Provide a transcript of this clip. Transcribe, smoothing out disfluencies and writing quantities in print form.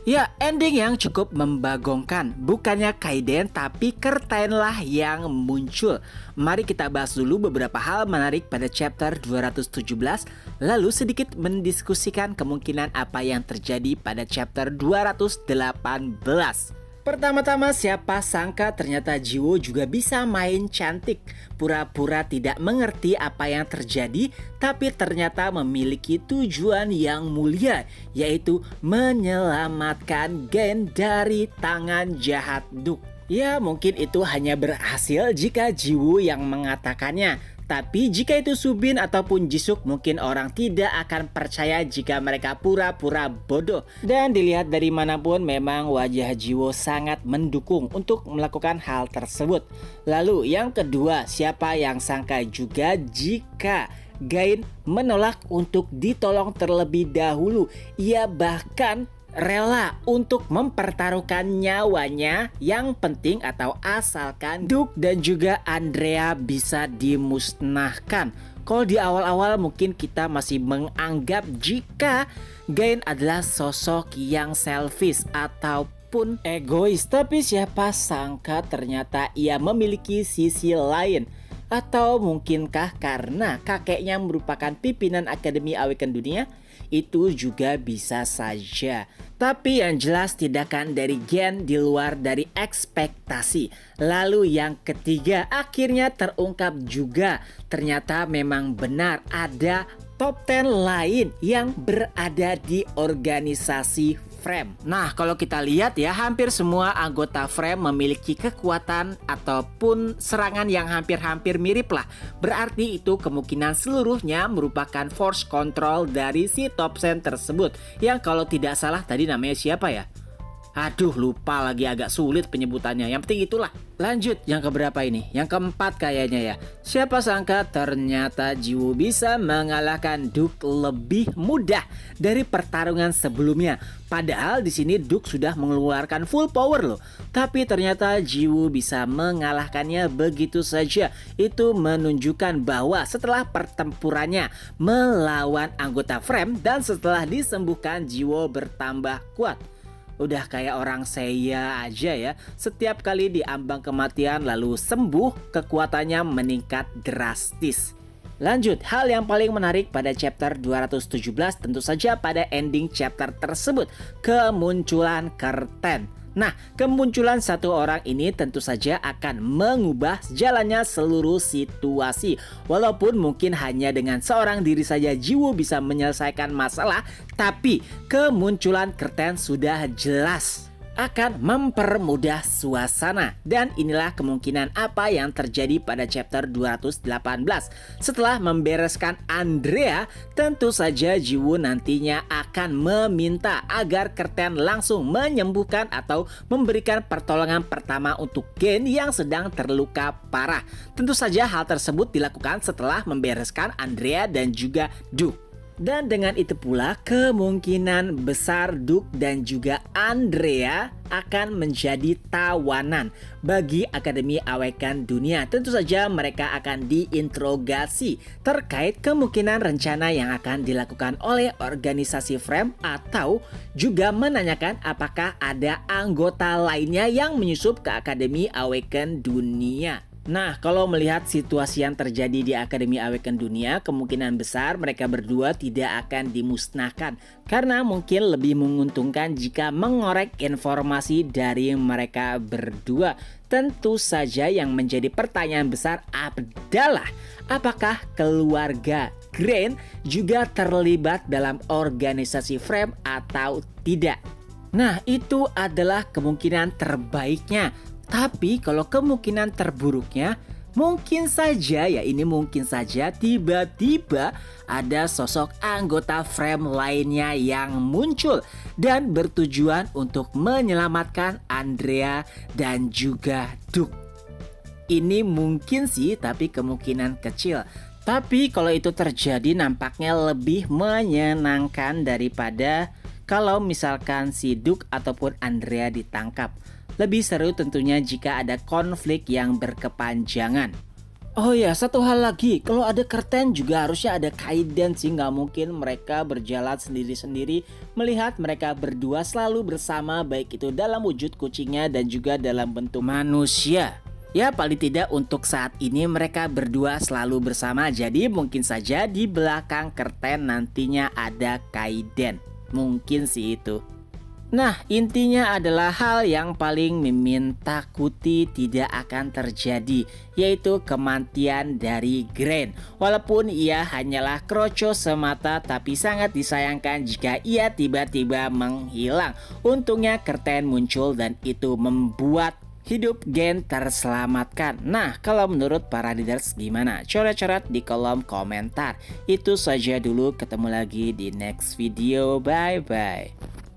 Ya, ending yang cukup membagongkan. Bukannya Kaiden tapi Curtain lah yang muncul. Mari kita bahas dulu beberapa hal menarik pada chapter 217, lalu sedikit mendiskusikan kemungkinan apa yang terjadi pada chapter 218. Pertama-tama, siapa sangka ternyata Jiwo juga bisa main cantik. Pura-pura tidak mengerti apa yang terjadi, tapi ternyata memiliki tujuan yang mulia, yaitu menyelamatkan Gen dari tangan jahat Duke. Ya, mungkin itu hanya berhasil jika Jiwo yang mengatakannya. Tapi jika itu Subin ataupun Jisuk, mungkin orang tidak akan percaya jika mereka pura-pura bodoh. Dan dilihat dari manapun, memang wajah Jiwo sangat mendukung untuk melakukan hal tersebut. Lalu yang kedua, siapa yang sangka juga jika Gain menolak untuk ditolong terlebih dahulu. Ia bahkan rela untuk mempertaruhkan nyawanya, yang penting atau asalkan Duke dan juga Andrea bisa dimusnahkan. Kalau di awal-awal mungkin kita masih menganggap jika Gain adalah sosok yang selfish ataupun egois, tapi siapa sangka ternyata ia memiliki sisi lain. Atau mungkinkah karena kakeknya merupakan pimpinan Akademi Awaken Dunia? Itu juga bisa saja. Tapi yang jelas tindakan dari Gen di luar dari ekspektasi. Lalu yang ketiga, akhirnya terungkap juga. Ternyata memang benar ada top 10 lain yang berada di organisasi Frame. Nah, kalau kita lihat ya, hampir semua anggota Frame memiliki kekuatan ataupun serangan yang hampir-hampir mirip lah. Berarti itu kemungkinan seluruhnya merupakan force control dari si top 10 tersebut. Yang kalau tidak salah tadi namanya siapa ya? Aduh, lupa lagi, agak sulit penyebutannya. Yang penting itulah. Lanjut, yang keberapa ini? Yang keempat kayaknya ya. Siapa sangka ternyata Jiwo bisa mengalahkan Duke lebih mudah dari pertarungan sebelumnya. Padahal di sini Duke sudah mengeluarkan full power loh. Tapi ternyata Jiwo bisa mengalahkannya begitu saja. Itu menunjukkan bahwa setelah pertempurannya melawan anggota Frame dan setelah disembuhkan, Jiwo bertambah kuat. Udah kayak orang Seiya aja ya. Setiap kali diambang kematian lalu sembuh, kekuatannya meningkat drastis. Lanjut, hal yang paling menarik pada chapter 217 tentu saja pada ending chapter tersebut, kemunculan Curtain. Nah, kemunculan satu orang ini tentu saja akan mengubah jalannya seluruh situasi. Walaupun mungkin hanya dengan seorang diri saja Jiwo bisa menyelesaikan masalah, tapi kemunculan Curtain sudah jelas akan mempermudah suasana. Dan inilah kemungkinan apa yang terjadi pada chapter 218. Setelah membereskan Andrea, tentu saja Jiwo nantinya akan meminta agar Curtain langsung menyembuhkan atau memberikan pertolongan pertama untuk Gen yang sedang terluka parah. Tentu saja hal tersebut dilakukan setelah membereskan Andrea dan juga Duke. Dan dengan itu pula kemungkinan besar Duke dan juga Andrea akan menjadi tawanan bagi Akademi Awaken Dunia. Tentu saja mereka akan diinterogasi terkait kemungkinan rencana yang akan dilakukan oleh organisasi Frame, atau juga menanyakan apakah ada anggota lainnya yang menyusup ke Akademi Awaken Dunia. Nah, kalau melihat situasi yang terjadi di Akademi Awaken Dunia, kemungkinan besar mereka berdua tidak akan dimusnahkan. Karena mungkin lebih menguntungkan jika mengorek informasi dari mereka berdua. Tentu saja yang menjadi pertanyaan besar adalah apakah keluarga Grain juga terlibat dalam organisasi Frame atau tidak. Nah, itu adalah kemungkinan terbaiknya. Tapi kalau kemungkinan terburuknya, mungkin saja ya, ini mungkin saja tiba-tiba ada sosok anggota Frame lainnya yang muncul dan bertujuan untuk menyelamatkan Andrea dan juga Duke. Ini mungkin sih, tapi kemungkinan kecil. Tapi kalau itu terjadi nampaknya lebih menyenangkan daripada kalau misalkan si Duke ataupun Andrea ditangkap. Lebih seru tentunya jika ada konflik yang berkepanjangan. Oh ya, satu hal lagi, kalau ada Curtain juga harusnya ada Kaiden sih, nggak mungkin mereka berjalan sendiri-sendiri melihat mereka berdua selalu bersama baik itu dalam wujud kucingnya dan juga dalam bentuk manusia. Ya paling tidak untuk saat ini mereka berdua selalu bersama, jadi mungkin saja di belakang Curtain nantinya ada Kaiden. Mungkin sih itu. Nah, intinya adalah hal yang paling Mimin takuti tidak akan terjadi, yaitu kematian dari Grand. Walaupun ia hanyalah kroco semata, tapi sangat disayangkan jika ia tiba-tiba menghilang. Untungnya Curtain muncul dan itu membuat hidup Gen terselamatkan. Nah, kalau menurut para leaders gimana? Coret-coret di kolom komentar. Itu saja dulu, ketemu lagi di next video. Bye-bye.